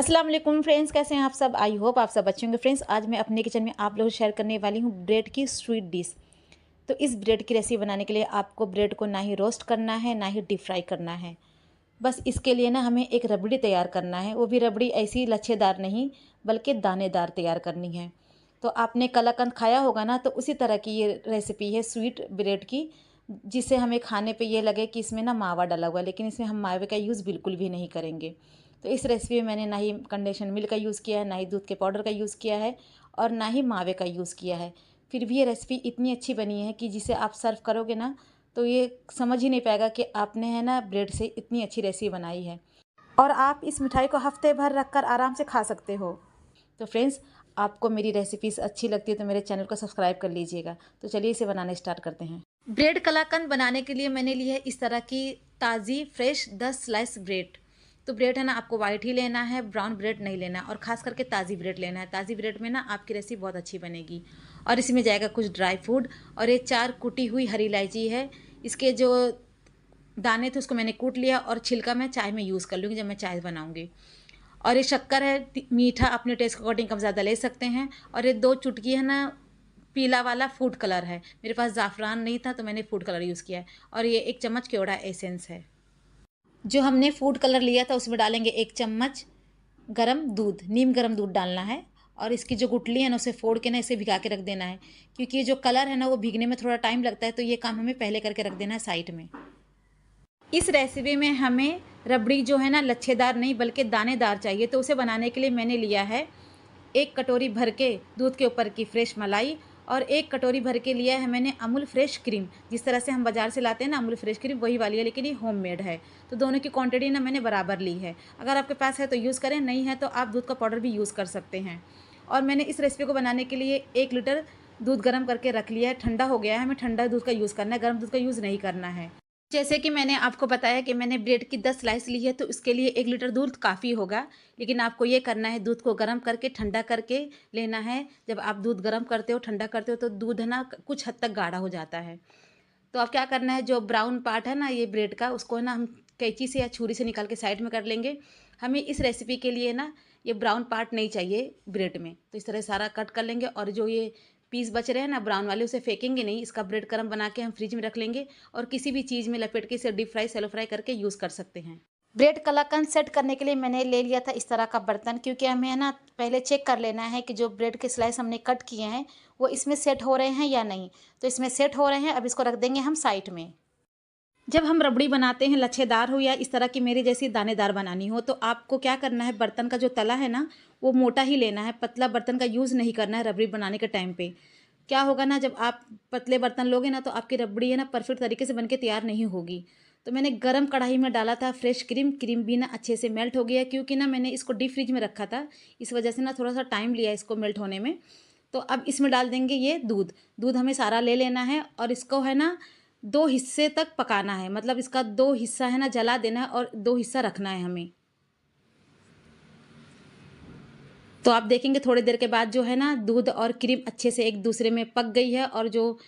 अस्सलाम वालेकुम फ्रेंड्स, कैसे हैं आप सब। आई होप आप सब अच्छे होंगे। फ्रेंड्स, आज मैं अपने किचन में आप लोगों से शेयर करने वाली हूँ ब्रेड की स्वीट डिश। तो इस ब्रेड की रेसिपी बनाने के लिए आपको ब्रेड को ना ही रोस्ट करना है ना ही डीप फ्राई करना है। बस इसके लिए ना हमें एक रबड़ी तैयार करना है, वो भी रबड़ी ऐसी लच्छेदार नहीं बल्कि दानेदार तैयार करनी है। तो आपने कलाकंद खाया होगा ना, तो उसी तरह की ये रेसिपी है स्वीट ब्रेड की, जिसे हमें खाने पे ये लगे कि इसमें ना मावा डाला हुआ है, लेकिन इसमें हम मावे का यूज़ बिल्कुल भी नहीं करेंगे। तो इस रेसिपी में मैंने ना ही कंडेंस्ड मिल्क का यूज़ किया है, ना ही दूध के पाउडर का यूज़ किया है और ना ही मावे का यूज़ किया है। फिर भी ये रेसिपी इतनी अच्छी बनी है कि जिसे आप सर्व करोगे ना, तो ये समझ ही नहीं पाएगा कि आपने है ना ब्रेड से इतनी अच्छी रेसिपी बनाई है। और आप इस मिठाई को हफ्ते भर रखकर आराम से खा सकते हो। तो फ्रेंड्स, आपको मेरी रेसिपीज़ अच्छी लगती है तो मेरे चैनल को सब्सक्राइब कर लीजिएगा। तो चलिए इसे बनाना स्टार्ट करते हैं। ब्रेड कलाकंद बनाने के लिए मैंने ली है इस तरह की ताज़ी फ्रेश 10 स्लाइस ब्रेड। तो ब्रेड है ना, आपको वाइट ही लेना है, ब्राउन ब्रेड नहीं लेना, और ख़ास करके ताज़ी ब्रेड लेना है। ताज़ी ब्रेड में ना आपकी रेसिपी बहुत अच्छी बनेगी। और इसमें जाएगा कुछ ड्राई फ्रूट, और ये 4 कुटी हुई हरी इलायची है। इसके जो दाने थे उसको मैंने कूट लिया, और छिलका मैं चाय में यूज़ कर लूँगी जब मैं चाय बनाऊँगी। और ये शक्कर है, मीठा अपने टेस्ट के अकॉर्डिंग कम ज़्यादा ले सकते हैं। और ये 2 चुटकी है ना पीला वाला फूड कलर है। मेरे पास ज़ाफ़रान नहीं था तो मैंने फूड कलर यूज़ किया है। और ये 1 चम्मच केवड़ा एसेंस है। जो हमने फूड कलर लिया था उसमें डालेंगे 1 चम्मच गरम दूध, नीम गरम दूध डालना है। और इसकी जो गुठली है ना, उसे फोड़ के ना इसे भिगा के रख देना है, क्योंकि ये जो कलर है ना वो भीगने में थोड़ा टाइम लगता है, तो ये काम हमें पहले करके रख देना है साइड में। इस रेसिपी में हमें रबड़ी जो है ना लच्छेदार नहीं बल्कि दानेदार चाहिए। तो उसे बनाने के लिए मैंने लिया है 1 कटोरी भर के दूध के ऊपर की फ्रेश मलाई, और 1 कटोरी भर के लिया है मैंने अमूल फ्रेश क्रीम। जिस तरह से हम बाज़ार से लाते हैं ना अमूल फ्रेश क्रीम, वही वाली है, लेकिन ये होममेड है। तो दोनों की क्वांटिटी ना मैंने बराबर ली है। अगर आपके पास है तो यूज़ करें, नहीं है तो आप दूध का पाउडर भी यूज़ कर सकते हैं। और मैंने इस रेसिपी को बनाने के लिए 1 लीटर दूध गर्म करके रख लिया है। ठंडा हो गया है, हमें ठंडा दूध का यूज़ करना है, गर्म दूध का यूज़ नहीं करना है। जैसे कि मैंने आपको बताया कि मैंने ब्रेड की 10 स्लाइस ली है, तो इसके लिए 1 लीटर दूध काफ़ी होगा। लेकिन आपको ये करना है, दूध को गर्म करके ठंडा करके लेना है। जब आप दूध गर्म करते हो, ठंडा करते हो, तो दूध है ना कुछ हद तक गाढ़ा हो जाता है। तो अब क्या करना है, जो ब्राउन पार्ट है ना ये ब्रेड का, उसको है ना हम कैंची से या छुरी से निकाल के साइड में कर लेंगे। हमें इस रेसिपी के लिए ना ये ब्राउन पार्ट नहीं चाहिए ब्रेड में, तो इस तरह सारा कट कर लेंगे। और जो ये पीस बच रहे हैं ना ब्राउन वाले, उसे फेंकेंगे नहीं। इसका ब्रेड क्रम बना के हम फ्रिज में रख लेंगे, और किसी भी चीज़ में लपेट के इसे डीप फ्राई सेलो फ्राई करके यूज़ कर सकते हैं। ब्रेड कलाकंद सेट करने के लिए मैंने ले लिया था इस तरह का बर्तन, क्योंकि हमें है ना पहले चेक कर लेना है कि जो ब्रेड के स्लाइस हमने कट किए हैं वो इसमें सेट हो रहे हैं या नहीं। तो इसमें सेट हो रहे हैं, अब इसको रख देंगे हम साइड में। जब हम रबड़ी बनाते हैं, लच्छेदार हो या इस तरह की मेरी जैसी दानेदार बनानी हो, तो आपको क्या करना है, बर्तन का जो तला है ना वो मोटा ही लेना है। पतला बर्तन का यूज़ नहीं करना है रबड़ी बनाने के टाइम पे। क्या होगा ना, जब आप पतले बर्तन लोगे ना तो आपकी रबड़ी है ना परफेक्ट तरीके से बनके तैयार नहीं होगी। तो मैंने गरम कढ़ाई में डाला था फ्रेश क्रीम। क्रीम भी ना अच्छे से मेल्ट हो गया, क्योंकि ना मैंने इसको डीप फ्रिज में रखा था, इस वजह से ना थोड़ा सा टाइम लिया इसको मेल्ट होने में। तो अब इसमें डाल देंगे ये दूध। दूध हमें सारा ले लेना है, और इसको है ना 2 हिस्से तक पकाना है। मतलब इसका 2 हिस्सा है ना जला देना है, और 2 हिस्सा रखना है हमें। तो आप देखेंगे थोड़ी देर के बाद जो है ना दूध और क्रीम अच्छे से एक दूसरे में पक गई है। और जो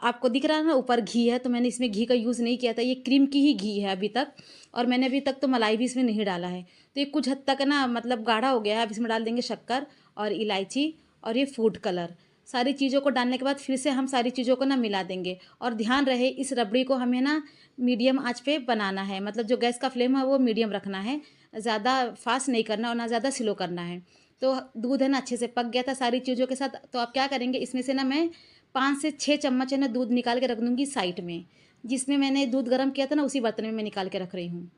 आपको दिख रहा है ना ऊपर घी है, तो मैंने इसमें घी का यूज़ नहीं किया था, ये क्रीम की ही घी है अभी तक। और मैंने अभी तक तो मलाई भी इसमें नहीं डाला है। तो ये कुछ हद तक ना मतलब गाढ़ा हो गया है। अब इसमें डाल देंगे शक्कर और इलायची और ये फूड कलर। सारी चीज़ों को डालने के बाद फिर से हम सारी चीज़ों को ना मिला देंगे। और ध्यान रहे, इस रबड़ी को हमें ना मीडियम आंच पे बनाना है। मतलब जो गैस का फ्लेम है वो मीडियम रखना है, ज़्यादा फास्ट नहीं करना और ना ज़्यादा स्लो करना है। तो दूध है ना अच्छे से पक गया था सारी चीज़ों के साथ। तो आप क्या करेंगे, इसमें से ना मैं 5 से 6 चम्मच है ना दूध निकाल के रख दूँगी साइड में। जिसमें मैंने दूध गर्म किया था ना उसी बर्तन में मैं निकाल के रख रही हूँ।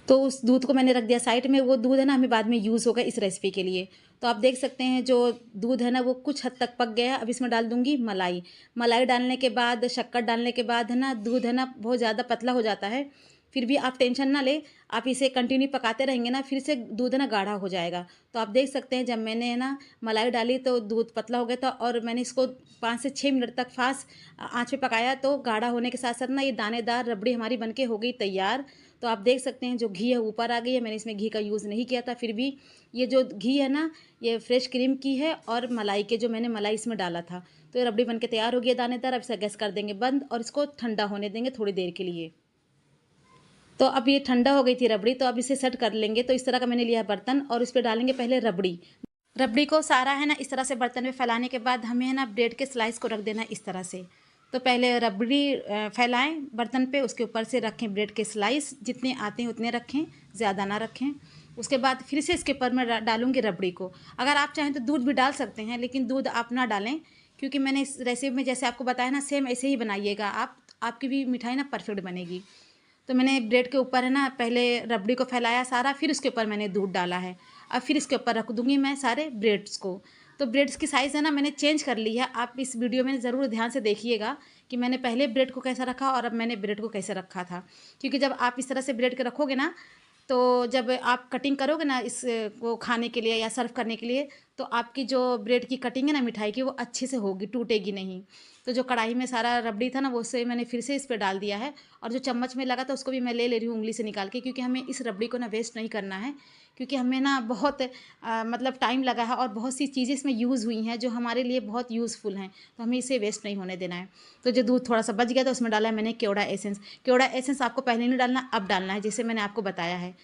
तो उस दूध को मैंने रख दिया साइड में। वो दूध है ना हमें बाद में यूज़ होगा इस रेसिपी के लिए। तो आप देख सकते हैं जो दूध है ना वो कुछ हद तक पक गया है। अब इसमें डाल दूँगी मलाई। मलाई डालने के बाद, शक्कर डालने के बाद है ना दूध है ना बहुत ज़्यादा पतला हो जाता है। फिर भी आप टेंशन ना लें, आप इसे कंटिन्यू पकाते रहेंगे ना, फिर से दूध है ना गाढ़ा हो जाएगा। तो आप देख सकते हैं जब मैंने है ना मलाई डाली तो दूध पतला हो गया था, और मैंने इसको 5 से 6 मिनट तक फास्ट आँच पे पकाया। तो गाढ़ा होने के साथ-साथ ना ये दानेदार रबड़ी हमारी बनके हो गई तैयार। तो आप देख सकते हैं जो घी है ऊपर आ गई है। मैंने इसमें घी का यूज़ नहीं किया था, फिर भी ये जो घी है ना ये फ्रेश क्रीम की है, और मलाई के जो मैंने मलाई इसमें डाला था। तो ये रबड़ी बनके तैयार हो गई है दानेदार। अब इसे गैस कर देंगे बंद और इसको ठंडा होने देंगे थोड़ी देर के लिए। तो अब ये ठंडा हो गई थी रबड़ी, तो अब इसे सेट कर लेंगे। तो इस तरह का मैंने लिया है बर्तन और इस पर डालेंगे पहले रबड़ी। रबड़ी को सारा है ना इस तरह से बर्तन में फैलाने के बाद हमें है ना ब्रेड के स्लाइस को रख देना है इस तरह से। तो पहले रबड़ी फैलाएं बर्तन पे, उसके ऊपर से रखें ब्रेड के स्लाइस, जितने आते हैं उतने रखें, ज़्यादा ना रखें। उसके बाद फिर से इसके ऊपर मैं डालूंगी रबड़ी को। अगर आप चाहें तो दूध भी डाल सकते हैं, लेकिन दूध आप ना डालें, क्योंकि मैंने इस रेसिपी में जैसे आपको बताया ना सेम ऐसे ही बनाइएगा आप, आपकी भी मिठाई ना परफेक्ट बनेगी। तो मैंने ब्रेड के ऊपर है ना पहले रबड़ी को फैलाया सारा, फिर उसके ऊपर मैंने दूध डाला है। अब फिर इसके ऊपर रख दूंगी मैं सारे ब्रेड्स को। तो ब्रेड्स की साइज़ है ना मैंने चेंज कर ली है। आप इस वीडियो में ज़रूर ध्यान से देखिएगा कि मैंने पहले ब्रेड को कैसा रखा और अब मैंने ब्रेड को कैसे रखा था। क्योंकि जब आप इस तरह से ब्रेड के रखोगे ना, तो जब आप कटिंग करोगे ना इस को खाने के लिए या सर्व करने के लिए, तो आपकी जो ब्रेड की कटिंग है ना मिठाई की, वो अच्छे से होगी, टूटेगी नहीं। तो जो कढ़ाई में सारा रबड़ी था ना वो से मैंने फिर से इस पर डाल दिया है, और जो चम्मच में लगा था उसको भी मैं ले रही हूँ उंगली से निकाल के, क्योंकि हमें इस रबड़ी को ना वेस्ट नहीं करना है। क्योंकि हमें ना बहुत मतलब टाइम लगा है और बहुत सी चीज़ें इसमें यूज़ हुई हैं जो हमारे लिए बहुत यूज़फुल हैं, तो हमें इसे वेस्ट नहीं होने देना है। तो जो दूध थोड़ा सा बच गया था उसमें डाला है मैंने केवड़ा एसेंस। केवड़ा एसेंस आपको पहले नहीं डालना, अब डालना है, जिसे मैंने आपको बताया है।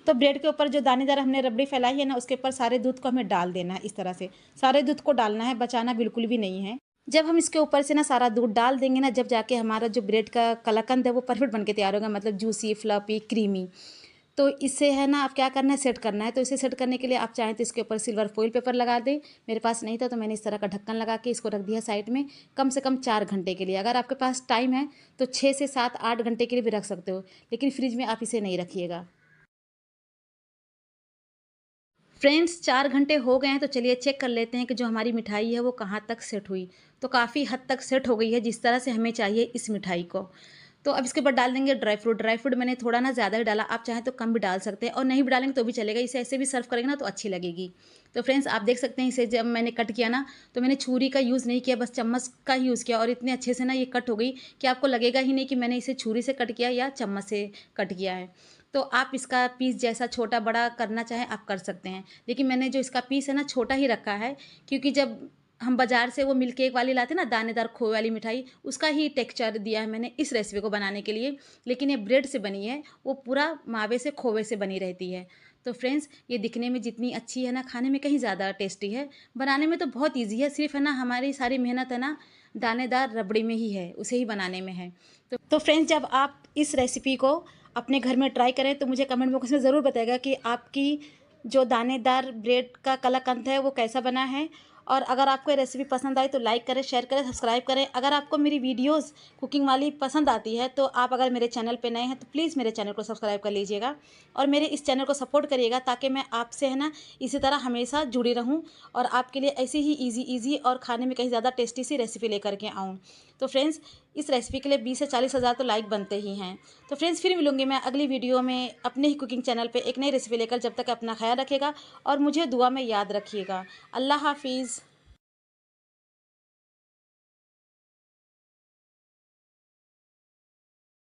तो ब्रेड के ऊपर जो दानेदार हमने रबड़ी फैलाई है ना, उसके ऊपर सारे दूध को हमें डाल देना है इस तरह से। सारे दूध को डालना है, बचाना बिल्कुल भी नहीं है। जब हम इसके ऊपर से ना सारा दूध डाल देंगे ना, जब जाके हमारा जो ब्रेड का कलाकंद है वो परफेक्ट बनके तैयार होगा, मतलब जूसी, फ्लफी, क्रीमी। तो इससे है ना आप क्या करना है, सेट करना है। तो इसे सेट करने के लिए आप चाहें तो इसके ऊपर सिल्वर फॉइल पेपर लगा दें। मेरे पास नहीं था तो मैंने इस तरह का ढक्कन लगा के इसको रख दिया साइड में, कम से कम 4 घंटे के लिए। अगर आपके पास टाइम है तो 6 से 7, 8 घंटे के लिए भी रख सकते हो, लेकिन फ्रिज में आप इसे नहीं रखिएगा। फ्रेंड्स 4 घंटे हो गए हैं, तो चलिए चेक कर लेते हैं कि जो हमारी मिठाई है वो कहाँ तक सेट हुई। तो काफ़ी हद तक सेट हो गई है, जिस तरह से हमें चाहिए इस मिठाई को। तो अब इसके ऊपर डाल देंगे ड्राई फ्रूट। ड्राई फ्रूट मैंने थोड़ा ना ज़्यादा ही डाला, आप चाहें तो कम भी डाल सकते हैं, और नहीं भी डालेंगे तो भी चलेगा। इसे ऐसे भी सर्व करेंगे ना तो अच्छी लगेगी। तो फ्रेंड्स आप देख सकते हैं, इसे जब मैंने कट किया ना, तो मैंने छुरी का यूज़ नहीं किया, बस चम्मच का ही यूज़ किया, और इतने अच्छे से ना ये कट हो गई कि आपको लगेगा ही नहीं कि मैंने इसे छुरी से कट किया या चम्मच से कट किया है। तो आप इसका पीस जैसा छोटा बड़ा करना चाहें आप कर सकते हैं, लेकिन मैंने जो इसका पीस है ना छोटा ही रखा है, क्योंकि जब हम बाज़ार से वो मिल्क केक वाली लाते हैं ना दानेदार खोए वाली मिठाई, उसका ही टेक्सचर दिया है मैंने इस रेसिपी को बनाने के लिए। लेकिन ये ब्रेड से बनी है, वो पूरा मावे से खोए से बनी रहती है। तो फ्रेंड्स ये दिखने में जितनी अच्छी है ना, खाने में कहीं ज़्यादा टेस्टी है। बनाने में तो बहुत ईजी है, सिर्फ है ना हमारी सारी मेहनत है ना दानेदार रबड़ी में ही है, उसे ही बनाने में है। तो फ्रेंड्स जब आप इस रेसिपी को अपने घर में ट्राई करें तो मुझे कमेंट बॉक्स में ज़रूर बताइएगा कि आपकी जो दानेदार ब्रेड का कलाकंद है वो कैसा बना है। और अगर आपको ये रेसिपी पसंद आई तो लाइक करें, शेयर करें, सब्सक्राइब करें। अगर आपको मेरी वीडियोस कुकिंग वाली पसंद आती है तो आप अगर मेरे चैनल पे नए हैं तो प्लीज़ मेरे चैनल को सब्सक्राइब कर लीजिएगा और मेरे इस चैनल को सपोर्ट करिएगा, ताकि मैं आपसे है ना इसी तरह हमेशा जुड़ी रहूं और आपके लिए ऐसी ही ईजी और खाने में कहीं ज़्यादा टेस्टी सी रेसिपी लेकर के आऊँ। तो फ्रेंड्स इस रेसिपी के लिए 20 से 40 हज़ार तो लाइक बनते ही हैं। तो फ्रेंड्स फिर मिलूंगी मैं अगली वीडियो में अपने ही कुकिंग चैनल पे एक नई रेसिपी लेकर। जब तक अपना ख्याल रखिएगा और मुझे दुआ में याद रखिएगा। अल्लाह हाफिज़।